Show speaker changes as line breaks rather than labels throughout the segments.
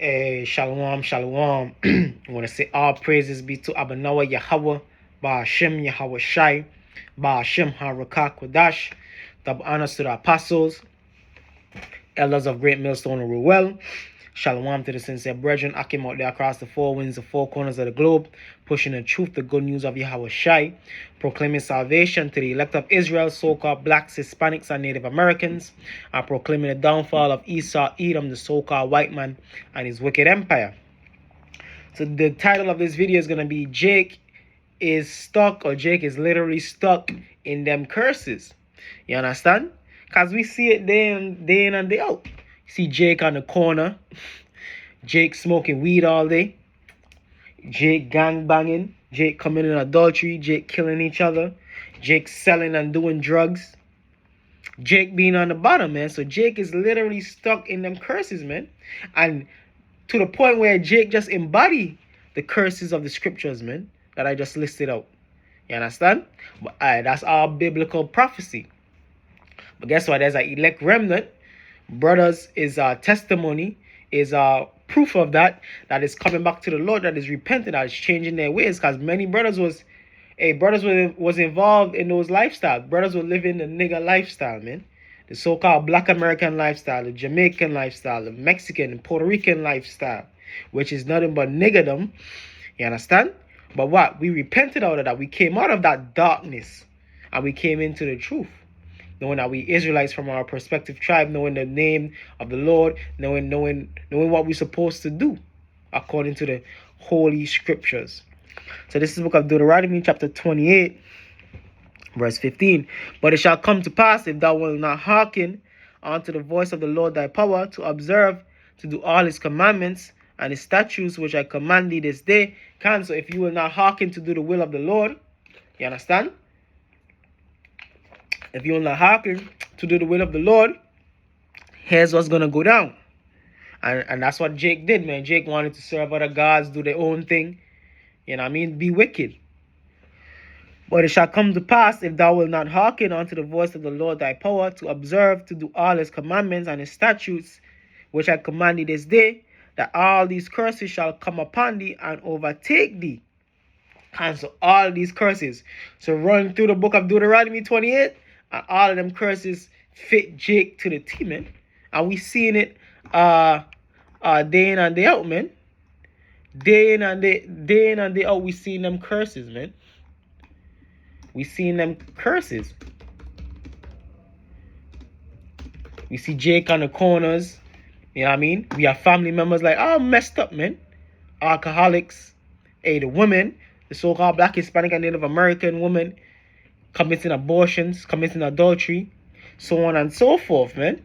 Shalom, shalom. I want to say all praises be to Abanawa Yahweh, Ba'ashem Yahweh Shai, Ba'ashem Harakah Kodash. Double honors to the apostles, elders of Great Millstone and Ruel. Shalom to the sincere brethren. I came out there across the four winds, the four corners of the globe, pushing the truth, the good news of Yahweh Shai, proclaiming salvation to the elect of Israel, so-called blacks, Hispanics, and Native Americans, and proclaiming the downfall of Esau, Edom, the so-called white man, and his wicked empire. So the title of this video is going to be Jake is stuck, or Jake is literally stuck in them curses. You understand? Because we see it day in and day out. See Jake on the corner, Jake smoking weed all day, Jake gang banging, Jake committing adultery, Jake killing each other, Jake selling and doing drugs, Jake being on the bottom, man. So Jake is literally stuck in them curses, man. And to the point where Jake just embody the curses of the scriptures, man, that I just listed out. You understand? But that's all biblical prophecy. But guess what? There's an elect remnant. Brothers is testimony, is proof of that is coming back to the Lord, that is repenting, that is changing their ways. Because many brothers was involved in those lifestyles. Brothers were living the nigger lifestyle, man. The so-called black American lifestyle, the Jamaican lifestyle, the Mexican and Puerto Rican lifestyle, which is nothing but niggerdom. You understand? But what? We repented out of that. We came out of that darkness and we came into the truth. Knowing that we Israelites from our perspective tribe, knowing the name of the Lord, knowing what we're supposed to do according to the holy scriptures. So this is the book of Deuteronomy chapter 28, verse 15. But it shall come to pass, if thou wilt not hearken unto the voice of the Lord thy power, to observe, to do all his commandments and his statutes which I command thee this day. So if you will not hearken to do the will of the Lord, you understand? If you will not hearken to do the will of the Lord, here's what's going to go down. And that's what Jake did, man. Jake wanted to serve other gods, do their own thing. You know what I mean? Be wicked. But it shall come to pass, if thou wilt not hearken unto the voice of the Lord thy power, to observe, to do all his commandments and his statutes, which I command thee this day, that all these curses shall come upon thee and overtake thee. Cancel all these curses. So run through the book of Deuteronomy 28, and all of them curses fit Jake to the T, man. And we seeing it day in and day out, man. Day in and day out, we seeing them curses, man. We seeing them curses. We see Jake on the corners. You know what I mean? We have family members like, oh, messed up, man. Alcoholics. Hey, the women, the so-called black, Hispanic, and Native American woman, committing abortions, committing adultery, so on and so forth, man.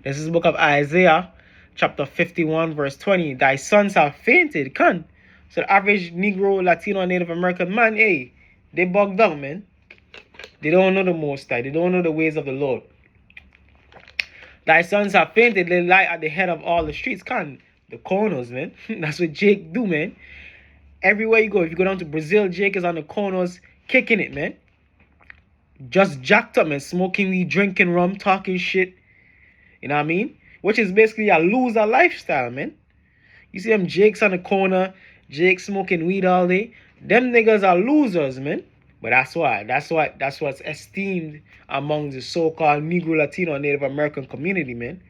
This is the book of Isaiah, chapter 51, verse 20. Thy sons have fainted, can. So the average Negro, Latino, and Native American man, hey, they bugged out, man. They don't know the Most High. They don't know the ways of the Lord. Thy sons have fainted, they lie at the head of all the streets, can. The corners, man. That's what Jake do, man. Everywhere you go, if you go down to Brazil, Jake is on the corners kicking it, man. Just jacked up, man. Smoking weed, drinking rum, talking shit. You know what I mean? Which is basically a loser lifestyle, man. You see them Jakes on the corner, Jake smoking weed all day. Them niggas are losers, man. But that's what's esteemed among the so-called Negro, Latino, and Native American community, man.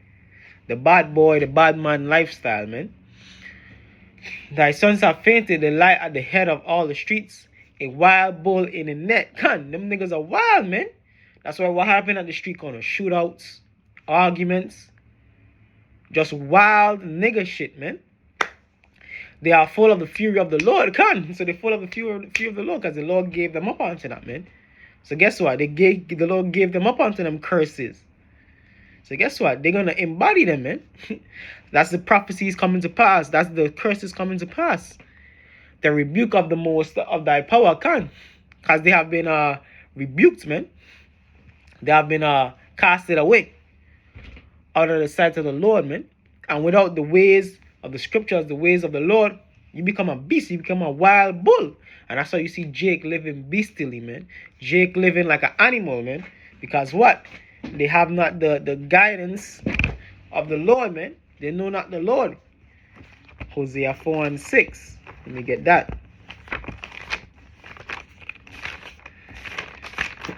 The bad boy, the bad man lifestyle, man. Thy sons have fainted, they lie at the head of all the streets. A wild bull in a net. Them niggas are wild, man. That's why what happened at the street corner. Shootouts, arguments. Just wild nigga shit, man. They are full of the fury of the Lord, So they're full of the fury of the Lord because the Lord gave them up onto that, man. So guess what? The Lord gave them up onto them curses. So guess what? They're going to embody them, man. That's the prophecies coming to pass. That's the curses coming to pass. The rebuke of the most of thy power, because they have been rebuked, man. They have been casted away out of the sight of the Lord, man. And without the ways of the scriptures, the ways of the Lord, you become a beast. You become a wild bull. And that's why you see Jake living beastily, man. Jake living like an animal, man. Because what? They have not the guidance of the Lord, man. They know not the Lord. Hosea 4 and 6. Let me get that.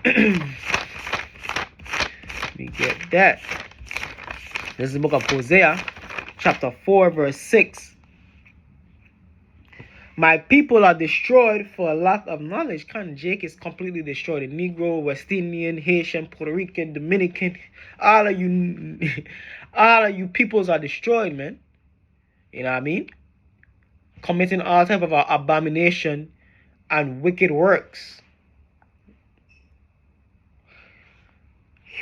Let me get that. This is the book of Hosea, chapter 4, verse 6. My people are destroyed for a lack of knowledge. Jake is completely destroyed. The Negro, West Indian, Haitian, Puerto Rican, Dominican, all of you peoples are destroyed, man. You know what I mean? Committing all type of abomination and wicked works.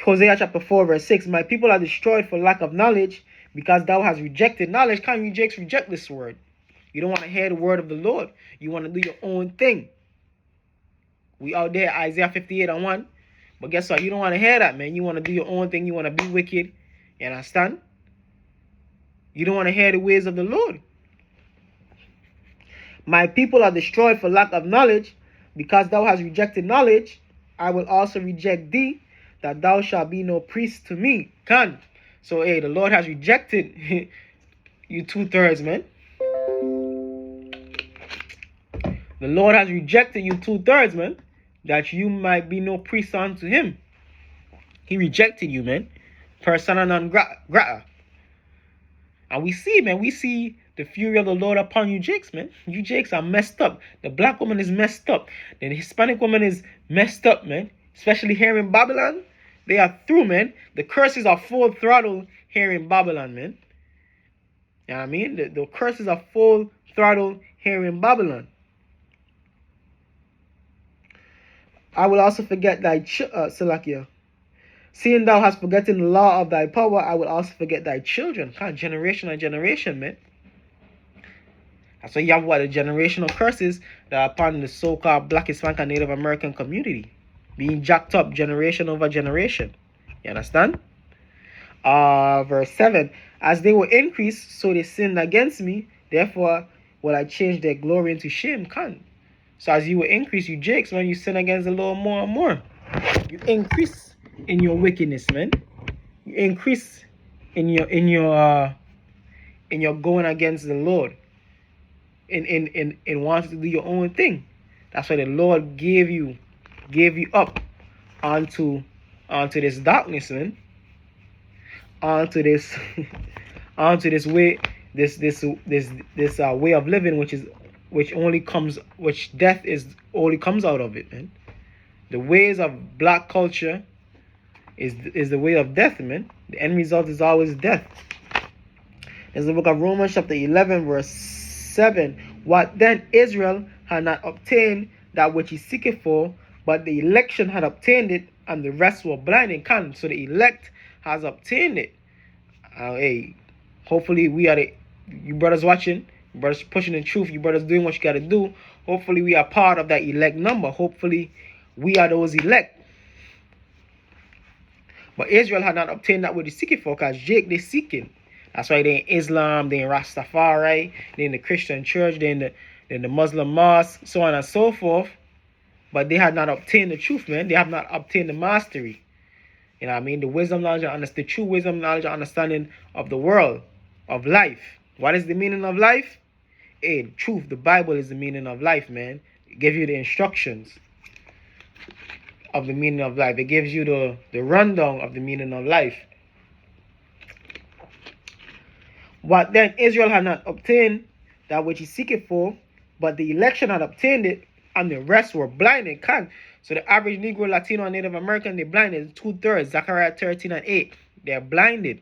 Hosea chapter 4 verse 6. My people are destroyed for lack of knowledge, because thou hast rejected knowledge. You Jakes reject this word. You don't want to hear the word of the Lord. You want to do your own thing. We out there, Isaiah 58 and 1. But guess what? You don't want to hear that, man. You want to do your own thing. You want to be wicked. You understand? You don't want to hear the ways of the Lord. My people are destroyed for lack of knowledge, because thou hast rejected knowledge. I will also reject thee, that thou shalt be no priest to me. So, hey, the Lord has rejected you 2/3, man. The Lord has rejected you 2/3, man, that you might be no priest unto him. He rejected you, man. Persona non grata. And we see, man, the fury of the Lord upon you Jakes, man. You Jakes are messed up. The black woman is messed up. The Hispanic woman is messed up, man. Especially here in Babylon. They are through, man. The curses are full throttle here in Babylon, man. You know what I mean? The curses are full throttle here in Babylon. I will also forget thy Salakia. Seeing thou hast forgotten the law of thy power, I will also forget thy children. Generation and generation, man. So you have what? The generational curses that are upon the so-called Black, Hispanic, and Native American community. Being jacked up generation over generation. You understand? Verse 7. As they will increase, so they sinned against me. Therefore will I change their glory into shame. So as you will increase, you Jakes, man, you sin against the Lord more and more. You increase in your wickedness, man. You increase in your going against the Lord. In wanting to do your own thing. That's why the Lord gave you up onto this darkness, man. Onto this way, this way of living, which death only comes out of it, man. The ways of black culture is the way of death, man. The end result is always death. There's the book of Romans chapter 11 verse 7. What then? Israel had not obtained that which he seeketh for, but the election had obtained it, and the rest were blinded. So the elect has obtained it. Hey, hopefully you brothers watching, you brothers pushing the truth, you brothers doing what you got to do. Hopefully we are part of that elect number. Hopefully we are those elect. But Israel had not obtained that which they seeking for, because Jake, they seeking. That's why they in Islam, they in Rastafari, they in the Christian church, they in the Muslim mosque, so on and so forth. But they had not obtained the truth, man. They have not obtained the mastery. You know what I mean? The wisdom, knowledge, the true wisdom, knowledge, and understanding of the world, of life. What is the meaning of life? Hey, truth, the Bible is the meaning of life, man. It gives you the instructions of the meaning of life. It gives you the rundown of the meaning of life. What then? Israel had not obtained that which he seeketh for, but the election had obtained it, and the rest were blinded. So the average Negro, Latino, and Native American, they're blinded. 2/3. Zechariah 13 and 8. They're blinded.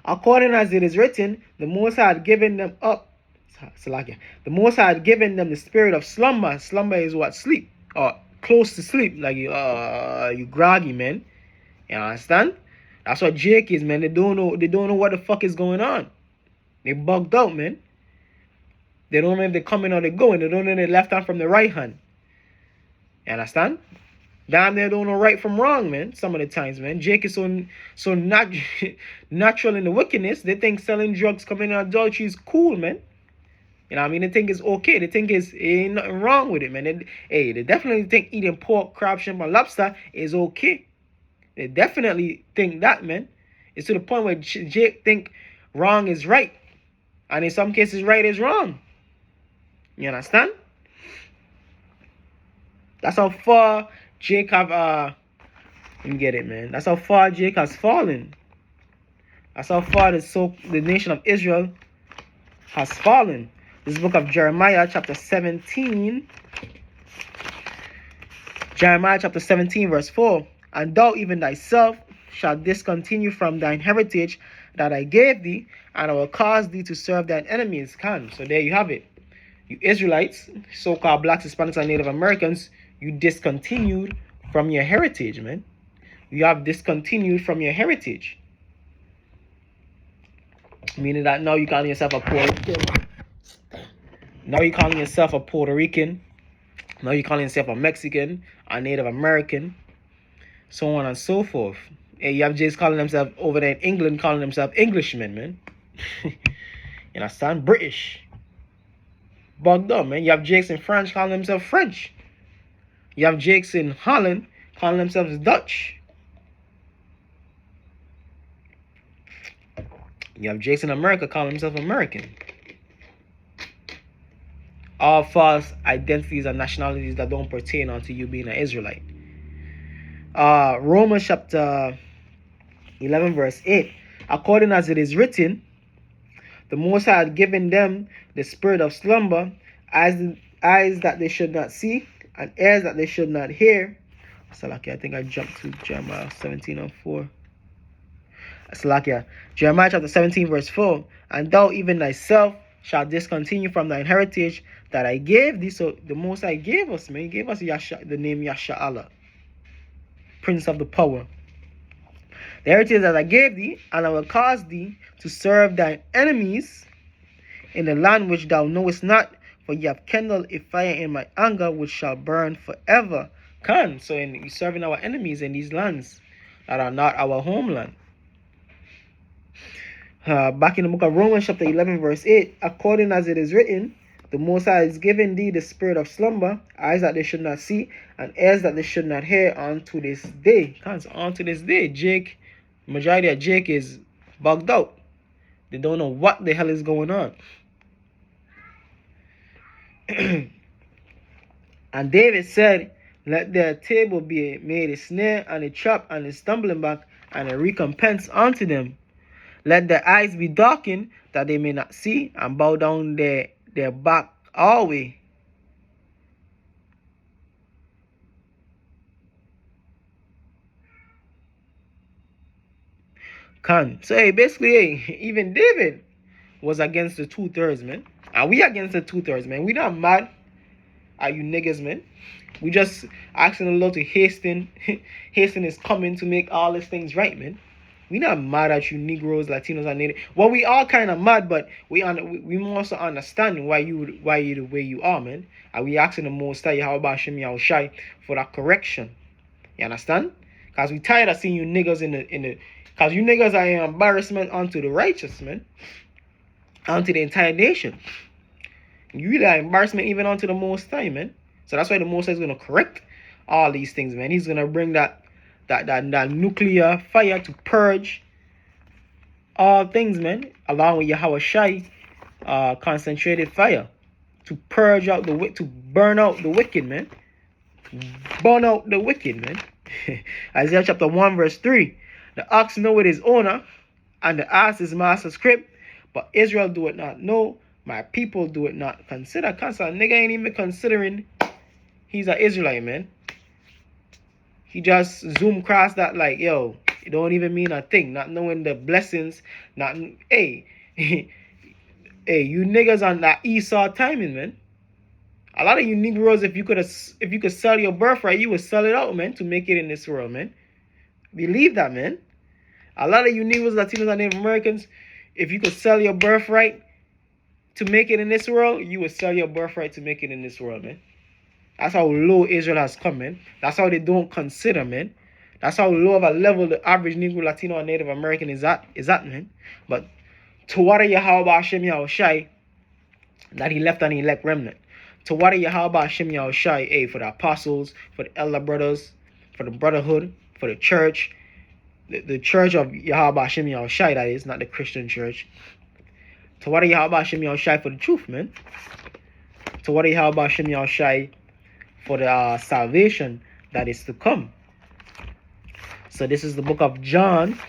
According as it is written, the Most High had given them up. The Most High had given them the spirit of slumber. Slumber is what? Sleep. Or close to sleep. Like you groggy, man. You understand? That's what Jake is, man. They don't know what the fuck is going on. They bugged out, man. They don't know if they're coming or they're going. They don't know their left hand from the right hand. You understand? Damn, they don't know right from wrong, man. Some of the times, man. Jake is so natural in the wickedness. They think selling drugs, committing adultery is cool, man. You know what I mean? They think it's okay. They think ain't nothing wrong with it, man. They definitely think eating pork, crab, shrimp, and lobster is okay. They definitely think that, man. It's to the point where Jake think wrong is right. And in some cases, right is wrong. You understand? That's how far Jake have let me get it, man. That's how far Jake has fallen. That's how far the nation of Israel has fallen. This book of Jeremiah chapter 17. Jeremiah chapter 17 verse 4. And thou even thyself shalt discontinue from thine heritage that I gave thee, and I will cause thee to serve thine enemies. So there you have it. You Israelites, so-called blacks, Hispanics, and Native Americans, you discontinued from your heritage, man. You have discontinued from your heritage. Meaning that now you calling yourself a Puerto Rican. Now you calling yourself a Puerto Rican. Now you calling yourself a Mexican, a Native American, so on and so forth. Hey, you have Jays calling themselves over there in England, calling themselves Englishmen, man. You understand? British. Bugged up, man. You have Jakes in France calling themselves French. You have Jakes in Holland calling themselves Dutch. You have Jakes in America calling themselves American. All false identities and nationalities that don't pertain unto you being an Israelite. Romans chapter 11 verse 8. According as it is written, the Most High had given them the spirit of slumber, eyes that they should not see, and ears that they should not hear. Salakia, I think I jumped to Jeremiah 17:4. Salakia. Jeremiah chapter 17 verse 4. And thou even thyself shalt discontinue from thine heritage that I gave thee. So the Most High gave us, man. He gave us the name Yasha'Allah, Prince of the Power. The heritage that I gave thee, and I will cause thee to serve thine enemies in the land which thou knowest not, for ye have kindled a fire in my anger, which shall burn forever. So in serving our enemies in these lands that are not our homeland. Back in the book of Romans chapter 11 verse 8, according as it is written, the Most High has given thee the spirit of slumber, eyes that they should not see, and ears that they should not hear unto this day. Unto this day, majority of Jake is bugged out. They don't know what the hell is going on. And David said, let their table be made a snare and a trap and a stumbling block and a recompense unto them. Let their eyes be darkened that they may not see, and bow down their back always. So hey, basically, hey, even David was against the 2/3, man. And we against the 2/3, man. We not mad at you niggas, man. We just asking the Lord to hasten his coming to make all these things right, man. We not mad at you Negroes, Latinos, and Native. Well, we all kind of mad, but we also understand why you the way you are, man. And we asking the Most High, how about Shem Yahushai, for that correction. You understand? Cause we tired of seeing you niggas in the cause you niggas are an embarrassment unto the righteous, man. Unto the entire nation. You really are embarrassment even unto the Most High, man. So that's why the Most High is gonna correct all these things, man. He's gonna bring that nuclear fire to purge all things, man, along with Yahushai concentrated fire to purge out to burn out the wicked, man. Burn out the wicked, man. Isaiah chapter 1 verse 3. The ox knoweth his owner, and the ass his master's crib, but Israel do it not know, my people do it not consider. Nigga ain't even considering he's an Israelite, man. He just zoom across that like, yo, it don't even mean a thing. Not knowing the blessings. Hey, hey, you niggas on that Esau timing, man. A lot of you Negroes, if you could sell your birthright, you would sell it out, man, to make it in this world, man. Believe that, man. A lot of you Negroes, Latinos, and Native Americans, if you could sell your birthright to make it in this world, you would sell your birthright to make it in this world, man. That's how low Israel has come, man. That's how they don't consider, man. That's how low of a level the average Negro, Latino, and Native American is at, man. But to what are Yahweh Hashem Yahushai that he left an elect remnant? To what are Yahweh Hashem Yahushai, for the apostles, for the elder brothers, for the brotherhood, for the church, the church of Yahweh Hashem Yahushai, that is, not the Christian church. To what Yahweh Hashem Yahushai for the truth, man. To what Yahweh Hashem Yahushai for the salvation that is to come. So this is the book of John.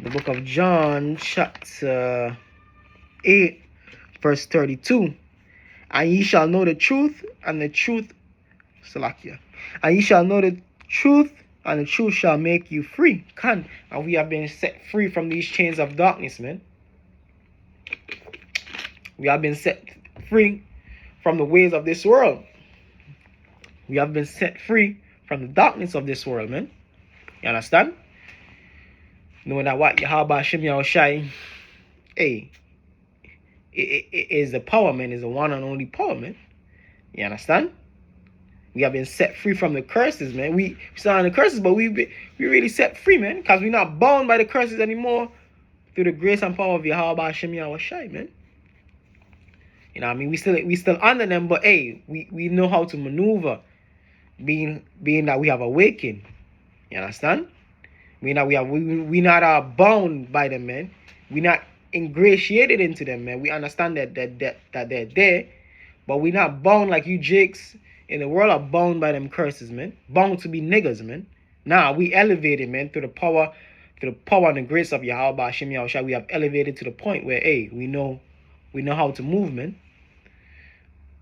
The book of John, chapter 8, verse 32. And ye shall know the truth, and the truth, Salakia. And ye shall know the truth, and the truth shall make you free. And we have been set free from these chains of darkness, man. We have been set free from the ways of this world. We have been set free from the darkness of this world, man. You understand? Knowing that what Yahweh Hashem Yahushai, hey, it is the power, man. Is the one and only power, man. You understand? We have been set free from the curses, man. We still on the curses, but we really set free, man. Because we're not bound by the curses anymore through the grace and power of Yahweh Hashem Yahushai, man. You know what I mean? We still under them, but hey, we know how to maneuver, being that we have awakened. You understand? We not bound by them, man. We not ingratiated into them, man. We understand that they're there, but we not bound like you jakes in the world are bound by them curses, man. Bound to be niggas, man. Nah, we elevated, man, through the power and the grace of Yahweh Hashem Yahushua. We have elevated to the point where, hey, we know how to move, man.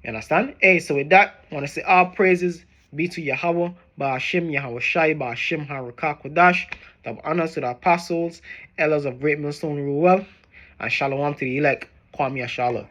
You understand? Hey, so with that, I want to say all praises be to Yahweh, Ba'ashem Yahushai, Ba'ashem Harakah Kodash. Double honors to the apostles, elders of Great Millstone Ruel, and shalom to the elect. Kwame Ashala.